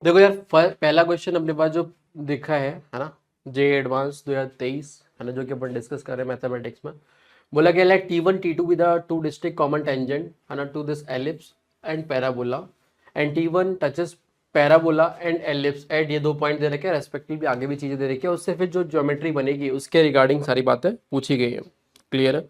देखो यार, पहला क्वेश्चन अपने पास जो दिखा है ना, जे एडवांस 2023 है ना, जो कि अपन डिस्कस कर रहे हैं मैथमेटिक्स में। बोला गया like T1 T2 with two distinct common tangent है ना to this ellipse and parabola, and T1 touches parabola and ellipse at, ये 2 पॉइंट दे रखे हैं रेस्पेक्टिवली, आगे भी चीजें दे रखी है, उससे फिर जो ज्योमेट्री बनेगी उसके रिगार्डिंग सारी बातें पूछी गई है। क्लियर है?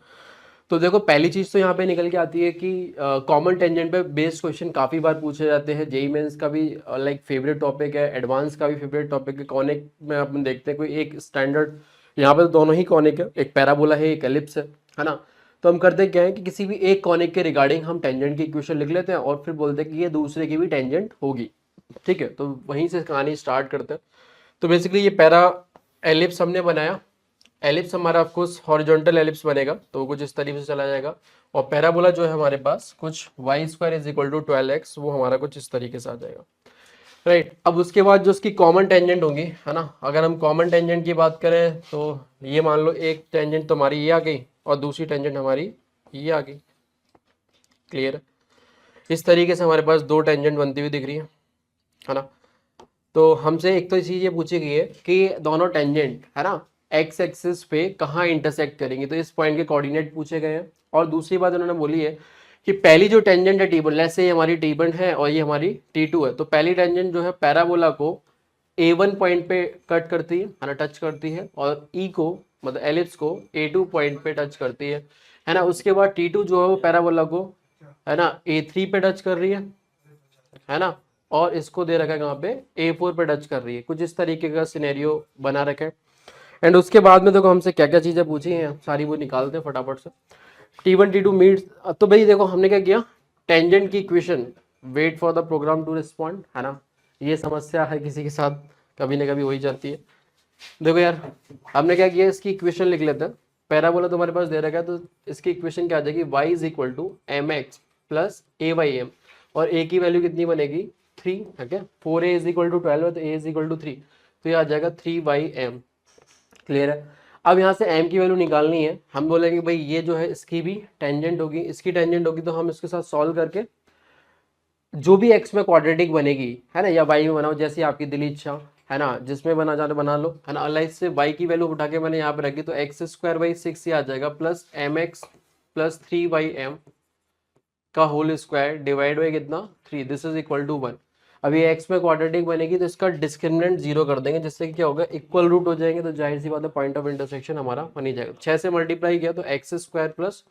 तो देखो पहली चीज तो यहाँ पे निकल के आती है कि कॉमन टेंजेंट पे बेस्ड क्वेश्चन काफी बार पूछे जाते हैं। जेई मेंस का भी लाइक फेवरेट टॉपिक है, एडवांस का भी फेवरेट टॉपिक है। कॉनिक में अपन देखते हैं कोई एक स्टैंडर्ड, यहाँ पे तो दोनों ही कॉनिक है, एक पैराबोला है एक एलिप्स है ना। तो हम करते क्या है कि किसी भी एक कॉनिक के रिगार्डिंग हम टेंजेंट की इक्वेशन लिख लेते हैं और फिर बोलते हैं कि ये दूसरे की भी टेंजेंट होगी। ठीक है, तो वहीं से कहानी स्टार्ट करते हैं। तो बेसिकली ये पैरा एलिप्स हमने बनाया। एलिप्स हमारा ऑफकोर्स हॉरिजॉन्टल एलिप्स बनेगा, तो वो कुछ इस तरीके से चला जाएगा। और पैराबोला जो है हमारे पास कुछ Y square is equal to 12x, वो हमारा कुछ इस तरीके से आ जाएगा। राइट, अब उसके बाद जो उसकी कॉमन टेंजेंट होंगी है ना, अगर हम कॉमन टेंजेंट की बात करें तो ये मान लो एक टेंजेंट तो हमारी ये आ गई और दूसरी टेंजेंट हमारी ये आ गई। क्लियर? इस तरीके से हमारे पास दो टेंजेंट बनती हुई दिख रही है ना। तो हमसे एक तो चीज ये पूछी गई है कि दोनों टेंजेंट है ना एक्स एक्सिस पे कहाँ इंटरसेक्ट करेंगे, तो इस पॉइंट के कोऑर्डिनेट पूछे गए हैं। और दूसरी बात उन्होंने बोली है कि पहली जो टेंजेंट है टी1, लेट्स से ये हमारी टी1 है और ये हमारी टी2 है, तो पहली टेंजेंट जो है पैराबोला को A1 पॉइंट पे कट करती है ना, टच करती है, और ई को मतलब एलिप्स को A2 पॉइंट पे टच करती है ना। उसके बाद टी2 जो है वो पैराबोला को है ना A3 पे टच कर रही है ना, और इसको दे रखा है कहाँ पे A4 पे टच कर रही है। कुछ इस तरीके का सिनेरियो बना रखा है। एंड उसके बाद में देखो हमसे क्या क्या चीजें पूछी हैं सारी वो निकालते हैं फटाफट से। T1 T2 मीट्स, तो भाई देखो हमने क्या किया, टेंजेंट की equation, wait for the program to respond है ना। ये समस्या है किसी के साथ कभी ना कभी हो ही जाती है। देखो यार, हमने क्या किया, इसकी इक्वेशन लिख लेते हैं। पैराबोला तुम्हारे पास दे रखा है, तो इसकी इक्वेशन क्या आ जाएगी, y is equal to M X plus A by M, और a की वैल्यू कितनी बनेगी 3 है क्या, 4a इज इक्वल टू 12 है तो a इज इक्वल टू 3, तो ये आ जाएगा 3/m। क्लियर है? अब यहाँ से m की वैल्यू निकालनी है। हम बोलेंगे भाई ये जो है इसकी भी टेंजेंट होगी, इसकी टेंजेंट होगी, तो हम इसके साथ सॉल्व करके जो भी x में क्वाड्रेटिक बनेगी है ना, या y में बनाओ जैसी आपकी दिली इच्छा है ना, जिसमें बना चाहते बना लो है ना। अल्लाह से y की वैल्यू उठा के मैंने यहाँ पे रखी, तो x² बाई 6 ये आ जाएगा प्लस mx प्लस 3/m का होल स्क्वायर डिवाइड बाई कितना 3, दिस इज इक्वल टू 1। अब ये x में क्वाड्रेटिक बनेगी तो इसका डिस्क्रिमिनेंट 0 कर देंगे, जिससे कि क्या होगा, इक्वल रूट हो जाएंगे, तो जाहिर सी बात है पॉइंट ऑफ इंटरसेक्शन हमारा बन ही जाएगा। 6 से मल्टीप्लाई किया तो x² plus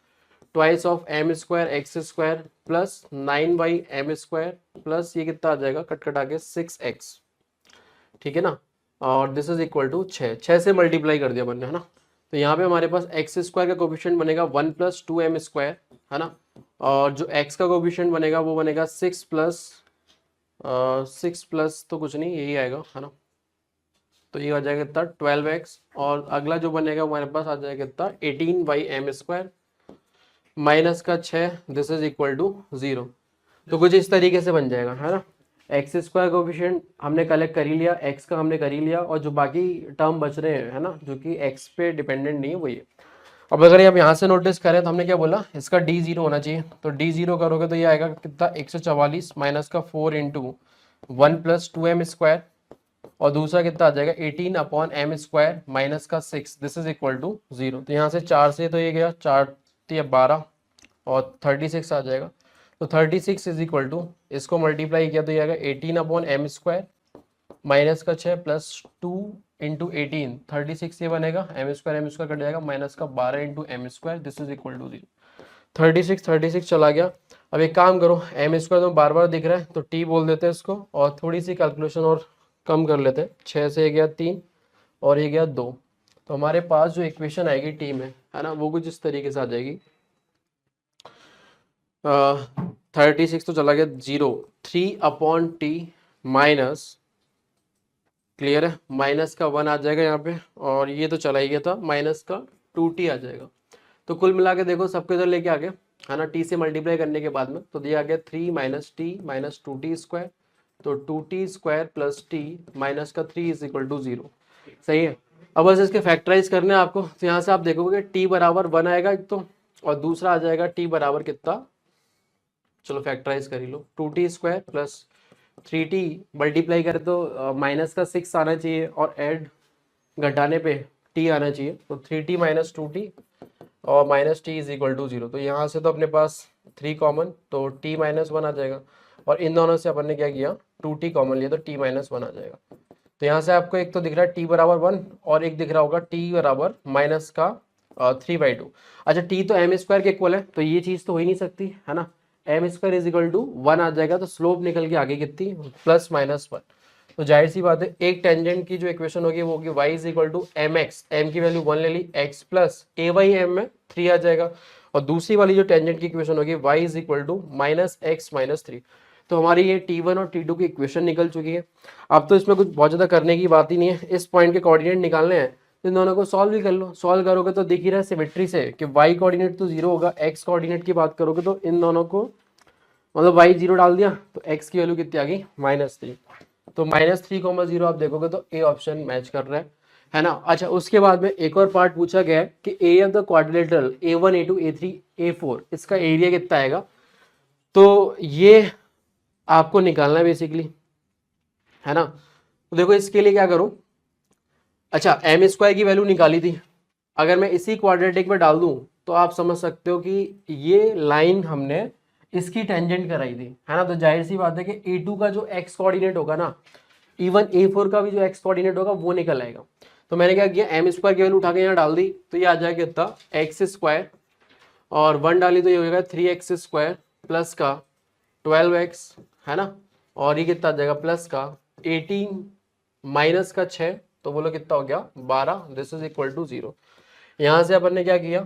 twice of m² x² plus 9/m² plus ये कितना आ जाएगा कट कटा के 6x। ठीक है ना, और दिस इज इक्वल टू 6 से मल्टीप्लाई कर दिया मैंने है ना। तो यहाँ पे हमारे पास x² का कोफिशिएंट बनेगा 1 प्लस 2m² है ना, और जो x का कोफिशिएंट बनेगा वो बनेगा 6 प्लस तो कुछ नहीं यही आएगा है ना, तो ये आ जाएगा कितना 12x, और अगला जो बनेगा हमारे पास आ जाएगा कितना 18/m² माइनस का 6, दिस इज इक्वल टू 0। तो कुछ इस तरीके से बन जाएगा है ना। x² कोफिशिएंट हमने कलेक्ट कर ही लिया, x का हमने कर ही लिया, और जो बाकी टर्म बच रहे हैं है ना जो कि x पे डिपेंडेंट नहीं है वही है। अब अगर आप यहाँ से नोटिस करें तो हमने क्या बोला, इसका d0 होना चाहिए, तो d0 करोगे तो ये आएगा कितना 144 माइनस का 4 इंटू 1 प्लस 2m², और दूसरा कितना आ जाएगा 18/m² माइनस का 6, दिस इज इक्वल टू 0। तो यहाँ से 4 से तो ये गया 4 12 और 36 आ जाएगा, तो 36 इज इक्वल टू, इसको मल्टीप्लाई किया तो ये आएगा 18/m² माइनस का 6 प्लस 2 इंटू 18, 36 ये बनेगा m² कट जाएगा माइनस का 12 into m², this is equal to 0। 36 चला गया। अब एक काम करो, m² तो बार बार दिख रहा है तो t बोल देते हैं इसको, और थोड़ी सी कैलकुलेशन और कम कर लेते हैं, 6 से ये गया 3 और ये गया 2, तो हमारे पास जो इक्वेशन आएगी टी में है ना वो कुछ इस तरीके से आ जाएगी। 36 तो चला गया 0, 3/t माइनस, क्लियर है, माइनस का 1 आ जाएगा यहाँ पे, और ये तो चला ही गया था माइनस का 2t आ जाएगा। तो कुल मिला के देखो सबके इधर लेके आ गए है ना, t से मल्टीप्लाई करने के बाद में तो दिया गया 3 माइनस टी माइनस 2t², तो 2t² प्लस टी माइनस का 3 इज इक्वल टू 0। सही है। अब बस इसके फैक्टराइज करने हैं आपको, तो यहाँ से आप देखोगे t बराबर 1 आएगा एक तो, और दूसरा आ जाएगा t बराबर कितना, चलो फैक्टराइज कर ही लो, 2t² प्लस 3t मल्टीप्लाई करें तो माइनस का 6 आना चाहिए और ऐड घटाने पे t आना चाहिए, तो 3t माइनस 2t और minus T is equal to 0। तो यहाँ से तो अपने पास 3 कॉमन, तो t माइनस 1 आ जाएगा, और इन दोनों से अपन ने क्या किया 2t कॉमन लिया तो t माइनस 1 आ जाएगा। तो यहाँ से आपको एक तो दिख रहा है t बराबर 1 और एक दिख रहा होगा t बराबर माइनस का 3/2। अच्छा t तो एम स्क्वायर के इक्वल है, तो ये चीज़ तो हो ही नहीं सकती है ना, M square is equal to 1 आ जाएगा, तो स्लोप निकल के आगे कितनी +-1। तो जाहिर सी बात है एक टेंजेंट की जो इक्वेशन होगी वो होगी y is equal to M X, M की वैल्यू 1 ले ली, x plus A by M में 3 आ जाएगा, और दूसरी वाली जो टेंजेंट की इक्वेशन होगी y is equal to -x-3। तो हमारी ये t1 और t2 की इक्वेशन निकल चुकी है। अब तो इसमें कुछ बहुत ज़्यादा करने की बात ही नहीं है, इस पॉइंट के कोऑर्डिनेट निकालने हैं, तो इन दोनों को सॉल्व भी कर लो। सॉल्व करोगे तो दिख ही रहा है सिमेट्री से कि y कोऑर्डिनेट तो 0 होगा, x कोऑर्डिनेट की बात करोगे तो इन दोनों को मतलब y 0 डाल दिया तो x की वैल्यू कितनी आ गई -3। तो -3,0 आप देखोगे तो ए ऑप्शन मैच कर रहा है ना। अच्छा उसके बाद में एक और पार्ट पूछा गया है कि area of the quadrilateral A1 A2 A3 A4 इसका एरिया कितना आएगा, तो ये आपको निकालना है बेसिकली, है ना। तो देखो इसके लिए क्या करो, अच्छा एम स्क्वायर की वैल्यू निकाली थी, अगर मैं इसी क्वाड्रेटिक में डाल दूं तो आप समझ सकते हो कि ये लाइन हमने इसकी टेंजेंट कराई थी, है ना। तो जाहिर सी बात है कि A2 का जो x कोऑर्डिनेट होगा ना, इवन A4 का भी जो x कोऑर्डिनेट होगा वो निकल आएगा। तो मैंने क्या किया, एम स्क्वायर की वैल्यू उठा के यहाँ डाल दी, तो ये आ जाएगा कितना x² और 1 डाली तो ये हो जाएगा 3x² प्लस का 12x, है ना, और ये कितना आ जाएगा प्लस का 18 माइनस का 6, तो बोलो कितना हो गया 12, दिस इज इक्वल टू 0। यहाँ से अपन ने क्या किया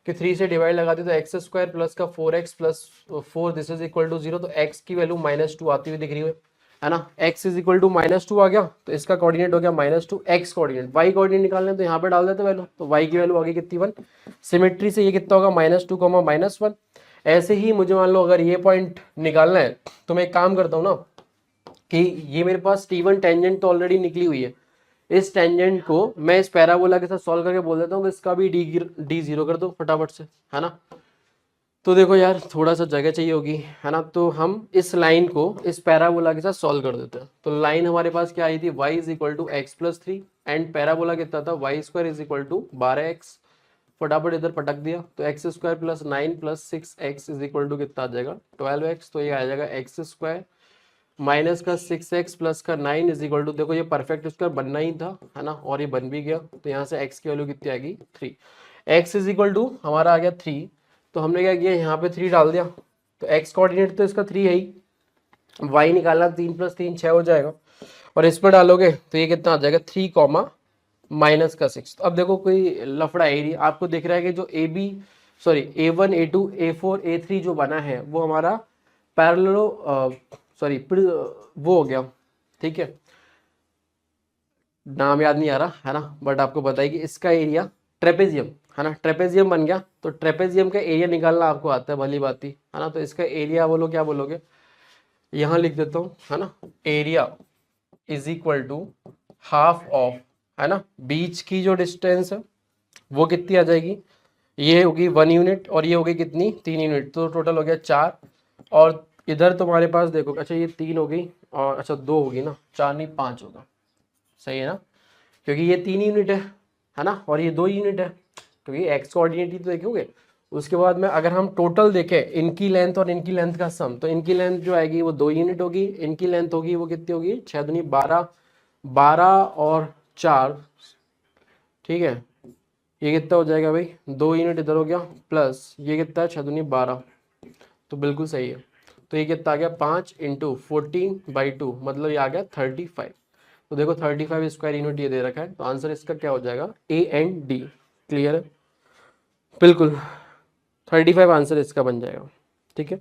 कि 3 से डिवाइड लगा दी तो x² प्लस का 4x plus 4 this is equal to 0। तो x की वैल्यू -2 आती हुई दिख रही है ना, x इज इक्वल टू -2 आ गया, तो इसका कोऑर्डिनेट हो गया -2, x कोऑर्डिनेट, y कोऑर्डिनेट निकालने तो यहाँ पे डाल देते वैल्यू, तो y की वैल्यू आ गई कितनी 1। सिमेट्री से ये कितना होगा -2, -1। ऐसे ही मुझे मान लो अगर ये पॉइंट निकालना है तो मैं एक काम करता हूँ ना कि ये मेरे पास T1 टेंजेंट तो ऑलरेडी निकली हुई है, इस टेंजेंट को मैं इस पैराबोला के साथ सॉल्व करके बोल देता हूँ कि इसका भी डी 0 कर दो फटाफट से, है ना। तो देखो यार थोड़ा सा जगह चाहिए होगी, है ना, तो हम इस लाइन को इस पैराबोला के साथ सॉल्व कर देते हैं। तो लाइन हमारे पास क्या आई थी, y is equal to X plus 3 and parabola कितना था y² is equal to 12x, फटाफट इधर पटक दिया तो x² plus 9 plus 6x is equal to कितना आ जाएगा 12x, तो ये आ जाएगा x² माइनस का 6x प्लस का 9 इज इक्वल टू, देखो ये परफेक्ट स्क्वायर बनना ही था, है ना, और ये बन भी गया। तो यहाँ से x की वैल्यू कितनी आएगी 3, x इज इक्वल टू हमारा आ गया 3, तो हमने क्या किया यहाँ पे 3 डाल दिया, तो x कोऑर्डिनेट तो इसका 3 है ही, y निकालना 3 + 3 6 हो जाएगा, और इस पर डालोगे तो ये कितना आ जाएगा 3, माइनस का 6। तो अब देखो कोई लफड़ा है ही, आपको दिख रहा है कि जो A1 A2 A4 A3 जो बना है वो हमारा पैरेललो वो हो गया, ठीक है, नाम याद नहीं आ रहा है ना, बट आपको बताइए कि इसका एरिया ट्रेपेजियम, है ना, ट्रेपेजियम बन गया। तो ट्रेपेजियम का एरिया निकालना आपको आता है भली बात ही, है ना। तो इसका एरिया बोलो क्या बोलोगे, यहाँ लिख देता हूँ, है ना, area is equal to half of, है ना, बीच की जो डिस्टेंस है वो कितनी आ जाएगी, ये होगी 1 यूनिट और ये होगी कितनी 3 यूनिट, तो टोटल हो गया 4। और इधर तुम्हारे पास देखो, अच्छा ये 3 हो गई और अच्छा 2 होगी ना, 4 नहीं 5 होगा, सही है ना, क्योंकि ये 3 यूनिट है ना, और ये 2 यूनिट है, क्योंकि एक्स कोऑर्डिनेट ही तो देखोगे। उसके बाद में अगर हम टोटल देखें इनकी लेंथ और इनकी लेंथ का सम, तो इनकी लेंथ जो आएगी वो 2 यूनिट होगी, इनकी लेंथ होगी वो कितनी होगी 6 दूनी 12, 12 और 4, ठीक है, ये कितना हो जाएगा भाई 2 यूनिट इधर हो गया, प्लस ये कितना है 6 दूनी 12, तो बिल्कुल सही है। तो ये कितना आ गया 5 × 14/2, मतलब ये आ गया 35। तो देखो 35 स्क्वायर यूनिट ये दे रखा है, तो आंसर इसका क्या हो जाएगा A एंड D। क्लियर है, बिल्कुल 35 आंसर इसका बन जाएगा, ठीक है।